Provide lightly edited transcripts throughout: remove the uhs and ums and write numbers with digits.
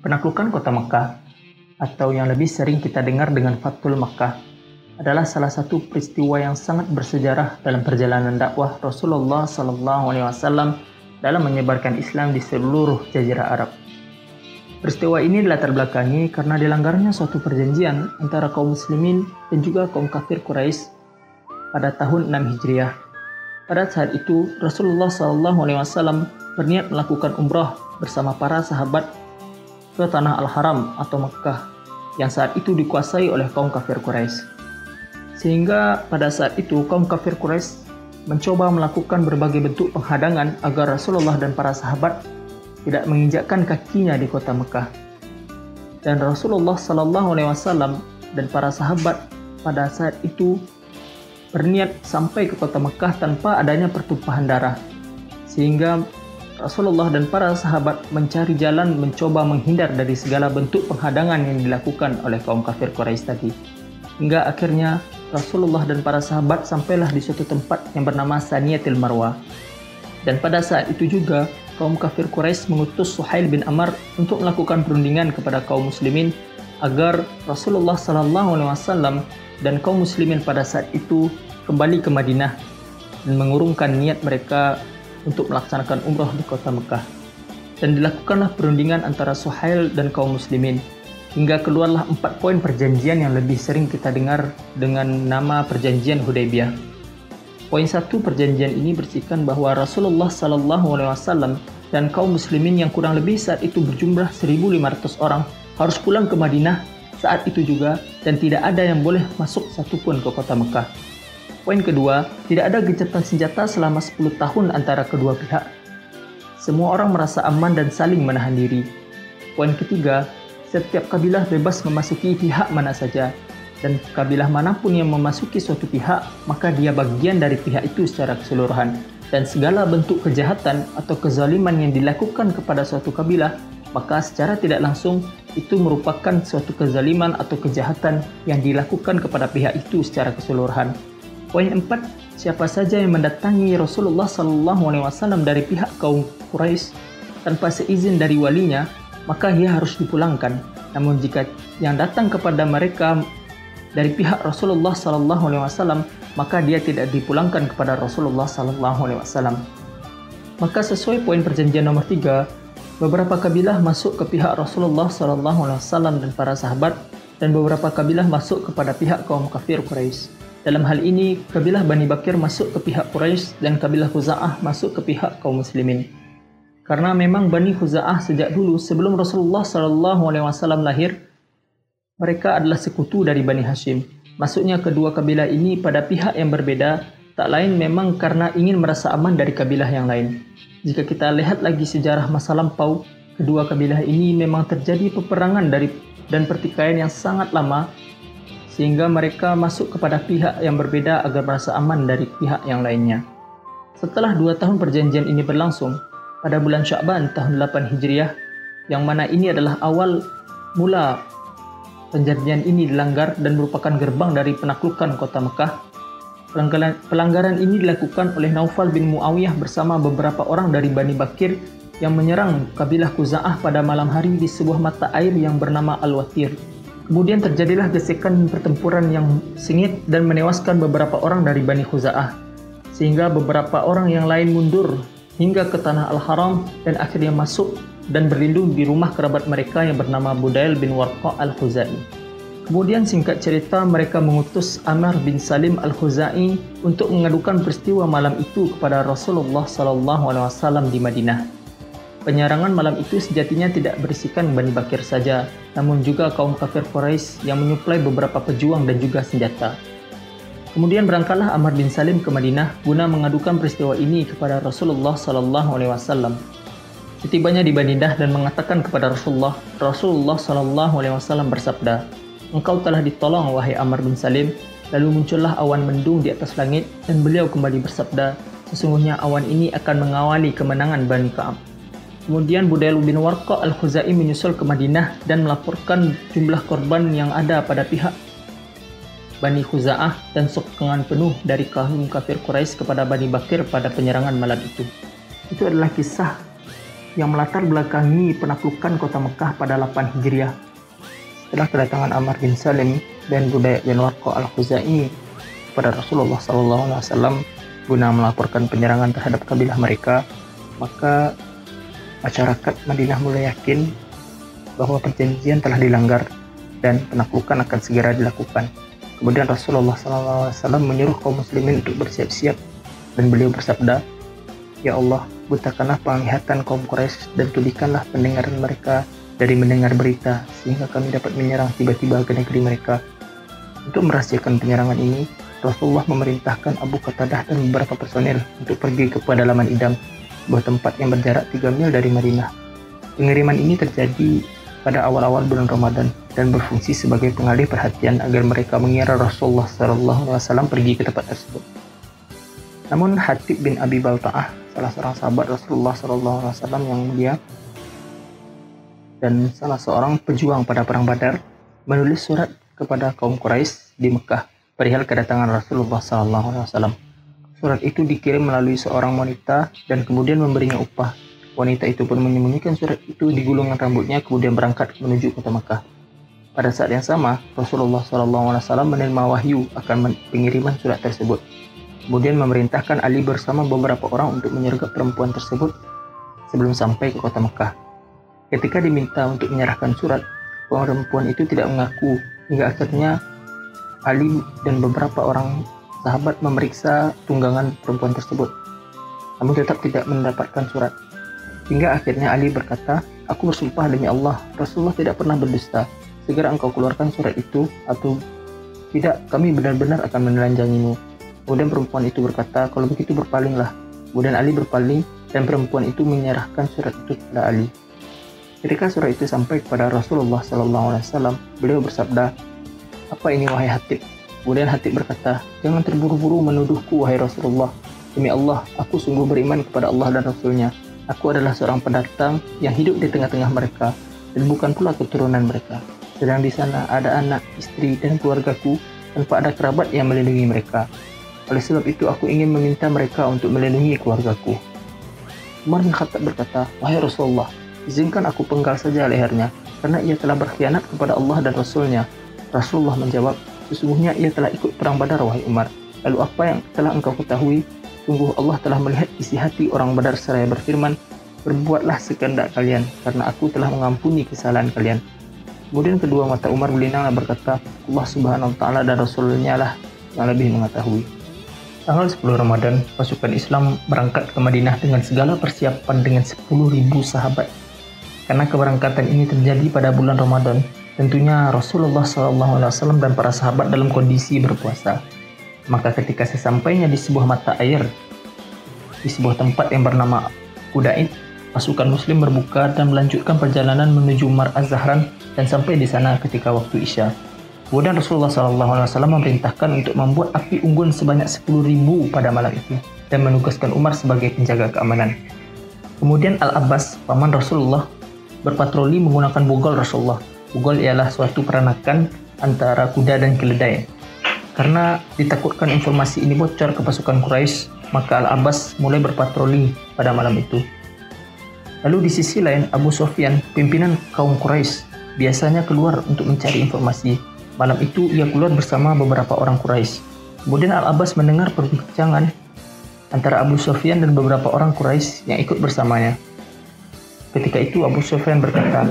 Penaklukan kota Mekah, atau yang lebih sering kita dengar dengan Fathul Makkah, adalah salah satu peristiwa yang sangat bersejarah dalam perjalanan dakwah Rasulullah SAW dalam menyebarkan Islam di seluruh Jazirah Arab. Peristiwa ini dilatar belakangi karena dilanggarnya suatu perjanjian antara kaum muslimin dan juga kaum kafir Quraisy pada tahun 6 Hijriah. Pada saat itu, Rasulullah SAW berniat melakukan umrah bersama para sahabat ke Tanah Al-Haram atau Mekah yang saat itu dikuasai oleh kaum kafir Quraisy. Sehingga pada saat itu kaum kafir Quraisy mencoba melakukan berbagai bentuk penghadangan agar Rasulullah dan para sahabat tidak menginjakkan kakinya di kota Mekah. Dan Rasulullah SAW dan para sahabat pada saat itu berniat sampai ke kota Mekah tanpa adanya pertumpahan darah. Sehingga Rasulullah dan para sahabat mencari jalan mencoba menghindar dari segala bentuk penghadangan yang dilakukan oleh kaum kafir Quraisy tadi. Hingga akhirnya Rasulullah dan para sahabat sampailah di suatu tempat yang bernama Saniyatil Marwah. Dan pada saat itu juga kaum kafir Quraisy mengutus Suhail bin Amr untuk melakukan perundingan kepada kaum muslimin agar Rasulullah SAW dan kaum muslimin pada saat itu kembali ke Madinah dan mengurungkan niat mereka untuk melaksanakan umrah di kota Mekah. Dan dilakukanlah perundingan antara Suhail dan kaum muslimin hingga keluarlah 4 poin perjanjian yang lebih sering kita dengar dengan nama perjanjian Hudaybiyah. Poin 1 perjanjian ini berisikan bahwa Rasulullah SAW dan kaum muslimin yang kurang lebih saat itu berjumlah 1.500 orang harus pulang ke Madinah saat itu juga, dan tidak ada yang boleh masuk satupun ke kota Mekah. Poin kedua, tidak ada gencatan senjata selama 10 tahun antara kedua pihak. Semua orang merasa aman dan saling menahan diri. Poin ketiga, setiap kabilah bebas memasuki pihak mana saja, dan kabilah manapun yang memasuki suatu pihak, maka dia bagian dari pihak itu secara keseluruhan. Dan segala bentuk kejahatan atau kezaliman yang dilakukan kepada suatu kabilah, maka secara tidak langsung itu merupakan suatu kezaliman atau kejahatan yang dilakukan kepada pihak itu secara keseluruhan. Poin 4, siapa saja yang mendatangi Rasulullah SAW dari pihak kaum Quraisy tanpa seizin dari walinya, maka ia harus dipulangkan. Namun jika yang datang kepada mereka dari pihak Rasulullah SAW, maka dia tidak dipulangkan kepada Rasulullah SAW. Maka sesuai poin perjanjian nomor 3, beberapa kabilah masuk ke pihak Rasulullah SAW dan para sahabat, dan beberapa kabilah masuk kepada pihak kaum kafir Quraisy. Dalam hal ini, kabilah Bani Bakir masuk ke pihak Quraisy dan kabilah Khuza'ah masuk ke pihak kaum muslimin. Karena memang Bani Khuza'ah sejak dulu sebelum Rasulullah SAW lahir, mereka adalah sekutu dari Bani Hashim. Masuknya kedua kabilah ini pada pihak yang berbeda, tak lain memang karena ingin merasa aman dari kabilah yang lain. Jika kita lihat lagi sejarah masa lampau, kedua kabilah ini memang terjadi peperangan dan pertikaian yang sangat lama, sehingga mereka masuk kepada pihak yang berbeda agar merasa aman dari pihak yang lainnya. Setelah 2 tahun perjanjian ini berlangsung, pada bulan Sya'ban tahun 8 Hijriah, yang mana ini adalah awal mula perjanjian ini dilanggar dan merupakan gerbang dari penaklukan kota Mekah. Pelanggaran ini dilakukan oleh Naufal bin Muawiyah bersama beberapa orang dari Bani Bakir yang menyerang kabilah Khuza'ah pada malam hari di sebuah mata air yang bernama Al-Watir. Kemudian terjadilah gesekan pertempuran yang sengit dan menewaskan beberapa orang dari Bani Khuza'ah, sehingga beberapa orang yang lain mundur hingga ke Tanah Al-Haram dan akhirnya masuk dan berlindung di rumah kerabat mereka yang bernama Budail bin Warqa Al-Khuzai. Kemudian singkat cerita, mereka mengutus Amr bin Salim Al-Khuzai untuk mengadukan peristiwa malam itu kepada Rasulullah SAW di Madinah. Penyerangan malam itu sejatinya tidak berisikan Bani Bakir saja, namun juga kaum kafir Quraisy yang menyuplai beberapa pejuang dan juga senjata. Kemudian berangkatlah Amr bin Salim ke Madinah guna mengadukan peristiwa ini kepada Rasulullah SAW. Setibanya di Madinah dan mengatakan kepada Rasulullah SAW bersabda, "Engkau telah ditolong wahai Amr bin Salim." Lalu muncullah awan mendung di atas langit dan beliau kembali bersabda, "Sesungguhnya awan ini akan mengawali kemenangan Bani Ka'ab." Kemudian Budail bin Warqa Al-Khuzai menyusul ke Madinah dan melaporkan jumlah korban yang ada pada pihak Bani Khuza'ah dan sokongan penuh dari kaum kafir Quraisy kepada Bani Bakir pada penyerangan malam itu. Itu adalah kisah yang melatar belakangi penaklukan kota Mekah pada 8 Hijriah. Setelah kedatangan Amr bin Salim dan Budayy bin Warqa al-Khuzai pada Rasulullah SAW guna melaporkan penyerangan terhadap kabilah mereka, maka masyarakat Madinah mulai yakin bahwa perjanjian telah dilanggar dan penaklukan akan segera dilakukan. Kemudian Rasulullah SAW menyuruh kaum muslimin untuk bersiap-siap dan beliau bersabda, "Ya Allah, butakanlah penglihatan kaum Quraisy dan tulikanlah pendengaran mereka dari mendengar berita sehingga kami dapat menyerang tiba-tiba ke negeri mereka." Untuk merahasiakan penyerangan ini, Rasulullah memerintahkan Abu Qatadah dan beberapa personel untuk pergi ke pedalaman Idam, sebuah tempat yang berjarak 3 mil dari Madinah. Pengiriman ini terjadi pada awal-awal bulan Ramadan dan berfungsi sebagai pengalih perhatian agar mereka mengira Rasulullah SAW pergi ke tempat tersebut. Namun Hatib bin Abi Balta'ah, salah seorang sahabat Rasulullah SAW yang mulia dan salah seorang pejuang pada perang Badar, menulis surat kepada kaum Quraisy di Mekah perihal kedatangan Rasulullah SAW. Surat itu dikirim melalui seorang wanita dan kemudian memberinya upah. Wanita itu pun menyembunyikan surat itu di gulungan rambutnya kemudian berangkat menuju kota Mekah. Pada saat yang sama, Rasulullah SAW menerima wahyu akan pengiriman surat tersebut. Kemudian memerintahkan Ali bersama beberapa orang untuk menyergap perempuan tersebut sebelum sampai ke kota Mekah. Ketika diminta untuk menyerahkan surat, perempuan itu tidak mengaku hingga akhirnya Ali dan beberapa orang sahabat memeriksa tunggangan perempuan tersebut, namun tetap tidak mendapatkan surat. Hingga akhirnya Ali berkata, "Aku bersumpah demi Allah, Rasulullah tidak pernah berdusta. Segera engkau keluarkan surat itu atau tidak, kami benar-benar akan menelanjangimu." Kemudian perempuan itu berkata, "Kalau begitu berpalinglah." Kemudian Ali berpaling dan perempuan itu menyerahkan surat itu kepada Ali. Ketika surat itu sampai kepada Rasulullah SAW, beliau bersabda, "Apa ini wahai Hatib?" Kemudian Hatib berkata, "Jangan terburu-buru menuduhku wahai Rasulullah. Demi Allah, aku sungguh beriman kepada Allah dan Rasulnya. Aku adalah seorang pendatang yang hidup di tengah-tengah mereka dan bukan pula keturunan mereka. Sedang di sana ada anak, istri, dan keluargaku tanpa ada kerabat yang melindungi mereka. Oleh sebab itu aku ingin meminta mereka untuk melindungi keluargaku." Umar bin Khattab berkata, "Wahai Rasulullah, izinkan aku penggal saja lehernya, karena ia telah berkhianat kepada Allah dan Rasulnya." Rasulullah menjawab, "Sesungguhnya ia telah ikut perang Badar, wahai Umar. Lalu apa yang telah engkau ketahui? Sungguh Allah telah melihat isi hati orang Badar seraya berfirman, berbuatlah sekehendak kalian, karena aku telah mengampuni kesalahan kalian." Kemudian kedua mata Umar berlinang dan berkata, "Allah Subhanahu wa Ta'ala dan Rasulnya lah yang lebih mengetahui." Tanggal 10 Ramadan, pasukan Islam berangkat ke Madinah dengan segala persiapan dengan 10.000 sahabat. Karena keberangkatan ini terjadi pada bulan Ramadan, tentunya Rasulullah SAW dan para sahabat dalam kondisi berpuasa. Maka ketika sesampainya di sebuah mata air, di sebuah tempat yang bernama Qudaid, pasukan Muslim berbuka dan melanjutkan perjalanan menuju Mar Az-Zahran dan sampai di sana ketika waktu Isya. Kemudian Rasulullah SAW memerintahkan untuk membuat api unggun sebanyak 10.000 pada malam itu dan menugaskan Umar sebagai penjaga keamanan. Kemudian Al-Abbas, paman Rasulullah, berpatroli menggunakan bugol Rasulullah. Bugol ialah suatu peranakan antara kuda dan keledai. Karena ditakutkan informasi ini bocor ke pasukan Quraisy, maka Al-Abbas mulai berpatroli pada malam itu. Lalu di sisi lain, Abu Sufyan, pimpinan kaum Quraisy, biasanya keluar untuk mencari informasi. Malam itu ia keluar bersama beberapa orang Quraisy. Kemudian Al-Abbas mendengar perbincangan antara Abu Sufyan dan beberapa orang Quraisy yang ikut bersamanya. Ketika itu Abu Sufyan berkata,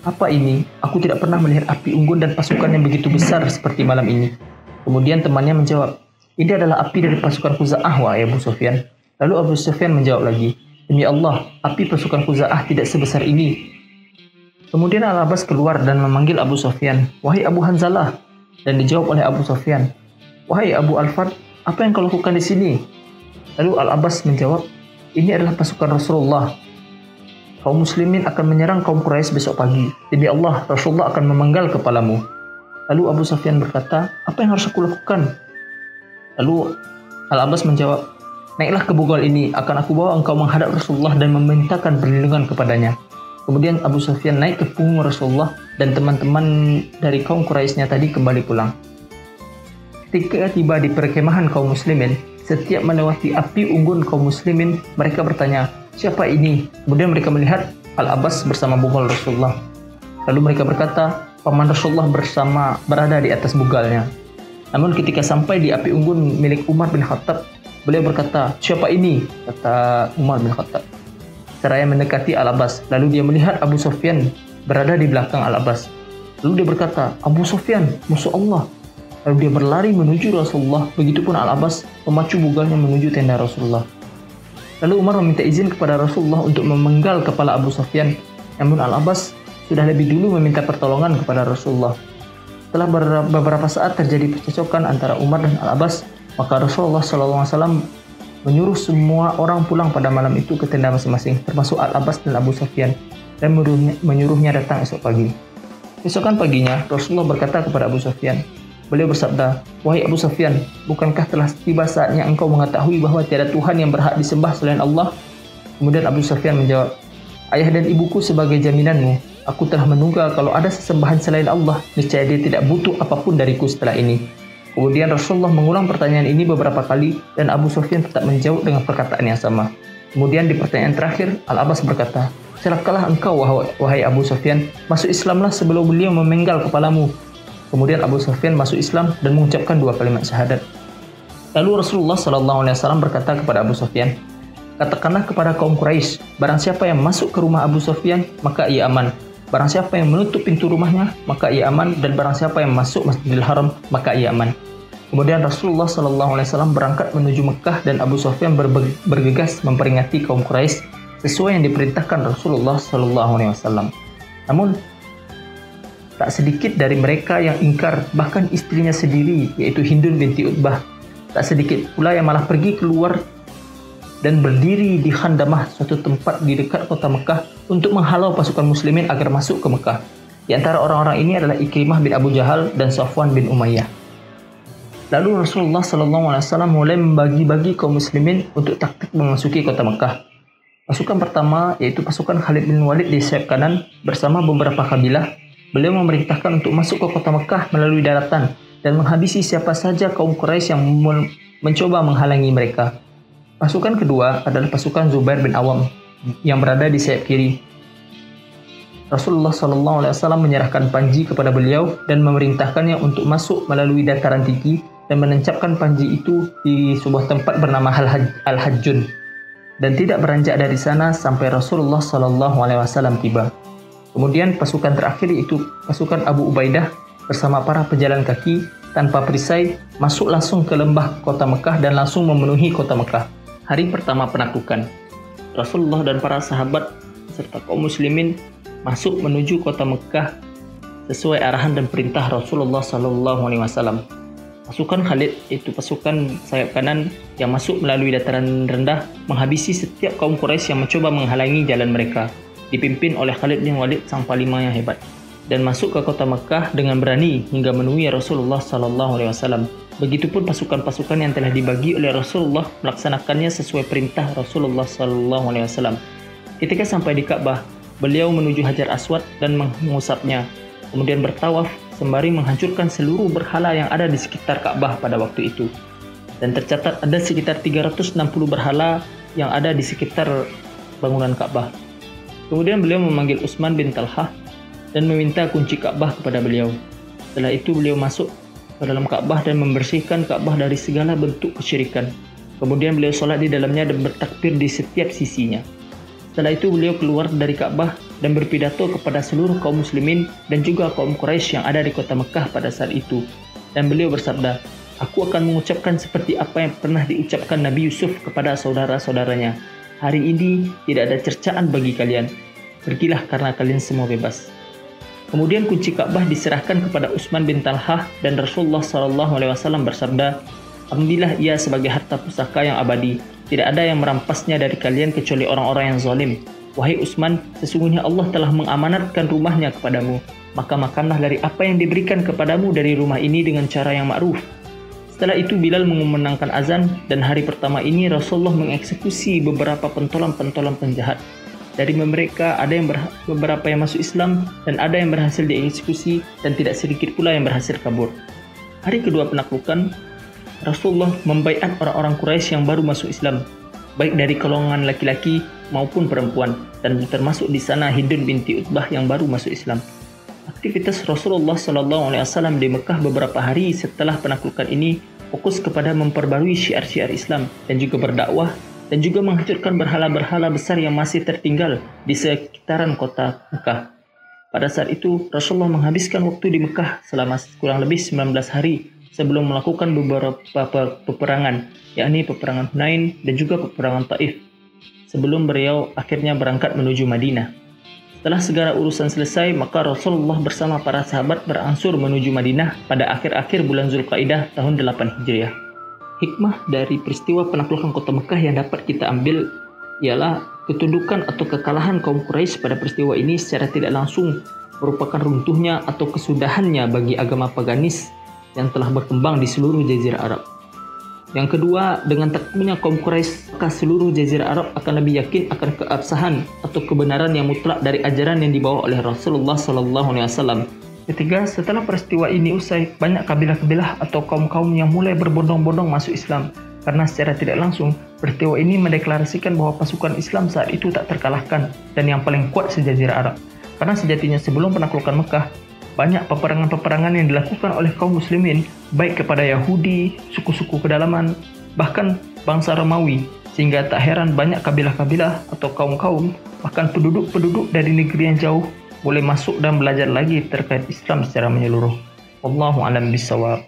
"Apa ini? Aku tidak pernah melihat api unggun dan pasukan yang begitu besar seperti malam ini." Kemudian temannya menjawab, "Ini adalah api dari pasukan Khuza'ah, wahai Abu Sufyan." Lalu Abu Sufyan menjawab lagi, "Demi Allah, api pasukan Khuza'ah tidak sebesar ini." Kemudian Al-Abbas keluar dan memanggil Abu Sufyan, "Wahai Abu Hanzalah." Dan dijawab oleh Abu Sufyan, "Wahai Abu Al-Fard, apa yang kau lakukan di sini?" Lalu Al-Abbas menjawab, "Ini adalah pasukan Rasulullah. Kaum muslimin akan menyerang kaum Quraisy besok pagi. Demi Allah, Rasulullah akan memenggal kepalamu." Lalu Abu Sufyan berkata, "Apa yang harus aku lakukan?" Lalu Al-Abbas menjawab, "Naiklah ke bugol ini, akan aku bawa engkau menghadap Rasulullah dan memintakan perlindungan kepadanya." Kemudian Abu Sufyan naik ke punggung Rasulullah dan teman-teman dari kaum Quraisynya tadi kembali pulang. Ketika tiba di perkemahan kaum muslimin, setiap melewati api unggun kaum muslimin, mereka bertanya, siapa ini? Kemudian mereka melihat Al-Abbas bersama bugal Rasulullah. Lalu mereka berkata, paman Rasulullah berada di atas bugalnya. Namun ketika sampai di api unggun milik Umar bin Khattab, beliau berkata, siapa ini? Kata Umar bin Khattab. Seraya mendekati Al-Abbas. Lalu dia melihat Abu Sufyan berada di belakang Al-Abbas. Lalu dia berkata, Abu Sufyan, musuh Allah. Lalu dia berlari menuju Rasulullah. Begitupun Al-Abbas memacu bugalnya menuju tenda Rasulullah. Lalu Umar meminta izin kepada Rasulullah untuk memenggal kepala Abu Sufyan. Namun Al-Abbas sudah lebih dulu meminta pertolongan kepada Rasulullah. Setelah beberapa saat terjadi percekcokan antara Umar dan Al-Abbas, maka Rasulullah SAW menyuruh semua orang pulang pada malam itu ke tenda masing-masing, termasuk Al-Abbas dan Abu Sufyan, dan menyuruhnya datang esok pagi. Esokan paginya, Rasulullah berkata kepada Abu Sufyan, beliau bersabda, wahai Abu Sufyan, bukankah telah tiba saatnya engkau mengetahui bahwa tiada Tuhan yang berhak disembah selain Allah? Kemudian Abu Sufyan menjawab, ayah dan ibuku sebagai jaminanmu, aku telah menduga kalau ada sesembahan selain Allah, niscaya dia tidak butuh apapun dariku setelah ini. Kemudian Rasulullah mengulang pertanyaan ini beberapa kali dan Abu Sufyan tetap menjawab dengan perkataan yang sama. Kemudian di pertanyaan terakhir, Al-Abbas berkata, celakalah engkau wahai Abu Sufyan, masuk Islamlah sebelum beliau memenggal kepalamu. Kemudian Abu Sufyan masuk Islam dan mengucapkan 2 kalimat syahadat. Lalu Rasulullah SAW berkata kepada Abu Sufyan, katakanlah kepada kaum Quraisy, barang siapa yang masuk ke rumah Abu Sufyan, maka ia aman. Barang siapa yang menutup pintu rumahnya, maka ia aman, dan barang siapa yang masuk Masjidil Haram, maka ia aman. Kemudian Rasulullah SAW berangkat menuju Mekah dan Abu Sufyan bergegas memperingati kaum Quraisy sesuai yang diperintahkan Rasulullah SAW. Namun, tak sedikit dari mereka yang ingkar, bahkan istrinya sendiri, yaitu Hindun binti Utbah. Tak sedikit pula yang malah pergi keluar dan berdiri di Khandamah, suatu tempat di dekat kota Mekah, untuk menghalau pasukan muslimin agar masuk ke Mekah. Di antara orang-orang ini adalah Ikrimah bin Abu Jahal dan Safwan bin Umayyah. Lalu Rasulullah SAW mulai membagi-bagi kaum muslimin untuk taktik memasuki kota Mekah. Pasukan pertama, yaitu pasukan Khalid bin Walid di sayap kanan bersama beberapa kabilah, beliau memerintahkan untuk masuk ke kota Mekah melalui daratan dan menghabisi siapa saja kaum Quraisy yang mencoba menghalangi mereka. Pasukan kedua adalah pasukan Zubair bin Awam yang berada di sayap kiri. Rasulullah SAW menyerahkan panji kepada beliau dan memerintahkannya untuk masuk melalui dataran tinggi dan menancapkan panji itu di sebuah tempat bernama Al-Hajjun dan tidak beranjak dari sana sampai Rasulullah SAW tiba. Kemudian pasukan terakhir yaitu pasukan Abu Ubaidah bersama para pejalan kaki tanpa perisai masuk langsung ke lembah kota Mekah dan langsung memenuhi kota Mekah. Hari pertama penaklukan, Rasulullah dan para sahabat serta kaum muslimin masuk menuju kota Mekah sesuai arahan dan perintah Rasulullah SAW. Pasukan Khalid, yaitu pasukan sayap kanan yang masuk melalui dataran rendah, menghabisi setiap kaum Quraisy yang mencoba menghalangi jalan mereka, dipimpin oleh Khalid bin Walid sang panglima yang hebat, dan masuk ke kota Mekah dengan berani hingga menemui Rasulullah SAW. Begitupun pasukan-pasukan yang telah dibagi oleh Rasulullah melaksanakannya sesuai perintah Rasulullah SAW. Ketika sampai di Ka'bah, beliau menuju Hajar Aswad dan mengusapnya, kemudian bertawaf sembari menghancurkan seluruh berhala yang ada di sekitar Ka'bah pada waktu itu. Dan tercatat ada sekitar 360 berhala yang ada di sekitar bangunan Ka'bah. Kemudian beliau memanggil Utsman bin Talhah dan meminta kunci Ka'bah kepada beliau. Setelah itu beliau masuk ke dalam Ka'bah dan membersihkan Ka'bah dari segala bentuk kesyirikan. Kemudian beliau sholat di dalamnya dan bertakbir di setiap sisinya. Setelah itu beliau keluar dari Ka'bah dan berpidato kepada seluruh kaum muslimin dan juga kaum Quraisy yang ada di kota Mekah pada saat itu. Dan beliau bersabda, aku akan mengucapkan seperti apa yang pernah diucapkan Nabi Yusuf kepada saudara-saudaranya. Hari ini tidak ada cercaan bagi kalian. Pergilah karena kalian semua bebas. Kemudian kunci Ka'bah diserahkan kepada Utsman bin Talhah dan Rasulullah SAW bersabda, ambillah ia sebagai harta pusaka yang abadi. Tidak ada yang merampasnya dari kalian kecuali orang-orang yang zalim. Wahai Utsman, sesungguhnya Allah telah mengamanatkan rumahnya kepadamu. Maka makanlah dari apa yang diberikan kepadamu dari rumah ini dengan cara yang ma'ruf. Setelah itu Bilal mengumandangkan azan dan hari pertama ini Rasulullah mengeksekusi beberapa pentolan-pentolan penjahat. Dari mereka ada yang beberapa yang masuk Islam dan ada yang berhasil dieksekusi dan tidak sedikit pula yang berhasil kabur. Hari kedua penaklukan, Rasulullah membaiat orang-orang Quraisy yang baru masuk Islam. baik dari golongan laki-laki maupun perempuan, dan termasuk di sana Hindun binti Utbah yang baru masuk Islam. Aktivitas Rasulullah SAW di Mekah beberapa hari setelah penaklukan ini fokus kepada memperbarui syiar-syiar Islam dan juga berdakwah dan juga menghancurkan berhala-berhala besar yang masih tertinggal di sekitaran kota Mekah. Pada saat itu, Rasulullah menghabiskan waktu di Mekah selama kurang lebih 19 hari sebelum melakukan beberapa peperangan, yakni peperangan Hunain dan juga peperangan Taif, sebelum beliau akhirnya berangkat menuju Madinah. Setelah segala urusan selesai, maka Rasulullah bersama para sahabat berangsur menuju Madinah pada akhir-akhir bulan Zulqaidah tahun 8 Hijriah. Hikmah dari peristiwa penaklukan kota Mekah yang dapat kita ambil ialah ketundukan atau kekalahan kaum Quraisy pada peristiwa ini secara tidak langsung merupakan runtuhnya atau kesudahannya bagi agama paganis yang telah berkembang di seluruh Jazirah Arab. Yang kedua, dengan takluknya kaum Quraisy, maka seluruh Jazirah Arab akan lebih yakin akan keabsahan atau kebenaran yang mutlak dari ajaran yang dibawa oleh Rasulullah SAW. Ketiga, setelah peristiwa ini usai, banyak kabilah-kabilah atau kaum-kaum yang mulai berbondong-bondong masuk Islam. Karena secara tidak langsung, peristiwa ini mendeklarasikan bahwa pasukan Islam saat itu tak terkalahkan dan yang paling kuat se-Jazirah Arab. Karena sejatinya sebelum penaklukan Mekah, banyak peperangan-peperangan yang dilakukan oleh kaum muslimin, baik kepada Yahudi, suku-suku kedalaman, bahkan bangsa Romawi, sehingga tak heran banyak kabilah-kabilah atau kaum-kaum, bahkan penduduk-penduduk dari negeri yang jauh, boleh masuk dan belajar lagi terkait Islam secara menyeluruh. Wallahu a'lam bishawab.